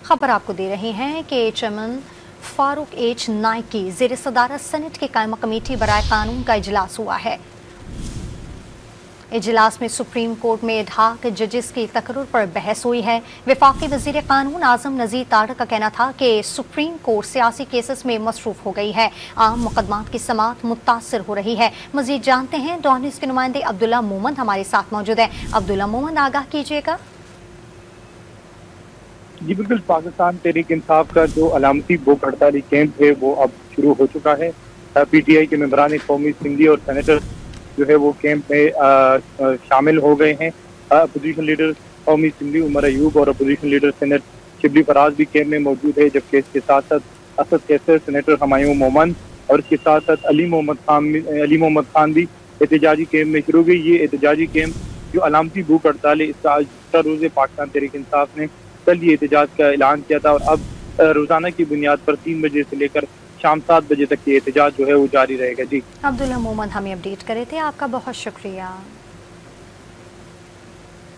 खबर आपको दे रहे हैं कि चेयरमैन फारूक एच नाइक की ज़ेर सदारत सेनेट की कायमा कमेटी बराए कानून का इजलास हुआ है। इजलास में सुप्रीम कोर्ट में इडहाक जजेस की तकर्रुर पर बहस हुई है। वफाकी वज़ीर कानून आज़म नज़ीर तारक का कहना था कि सुप्रीम कोर्ट सियासी केसेस में मसरूफ हो गई है, आम मुकदमात की समाअत मुतासर हो रही है। मजीद जानते हैं डॉन न्यूज़ के नुमाइंदे अब्दुल्ला मोहम्मद हमारे साथ मौजूद है। अब्दुल्ला मोहम्मद, आगाह कीजिएगा। जी बिल्कुल, पाकिस्तान तहरीक इंसाफ का जो अलामती भूख हड़ताली कैंप है वो अब शुरू हो चुका है। PTI के मेंबरान कौमी असम्बली और सेनेटर जो है वो कैंप में शामिल हो गए हैं। अपोजिशन लीडर कौमी असम्बली उमर अयूब और opposition leader senate Shibli Faraz भी कैंप में मौजूद है, जबकि इसके साथ साथ असद कैसर, सेनेटर हुमायूं मोमन और इसके साथ साथ अली मोहम्मद खान भी एहतजाजी कैंप में शुरू हुई। ये एहतजाजी कैंप जो अलामती भूख हड़ताल है, इसका आज दूसरा रोज़ है। पाकिस्तान तहरीक इंसाफ ने कल ये एहतजाज का ऐलान किया था और अब रोजाना की बुनियाद पर 3 बजे से लेकर शाम 7 बजे तक ये एहतजाज जो है वो जारी रहेगा। जी अब्दुल्ला मोहम्मद हमें अपडेट करे थे, आपका बहुत शुक्रिया।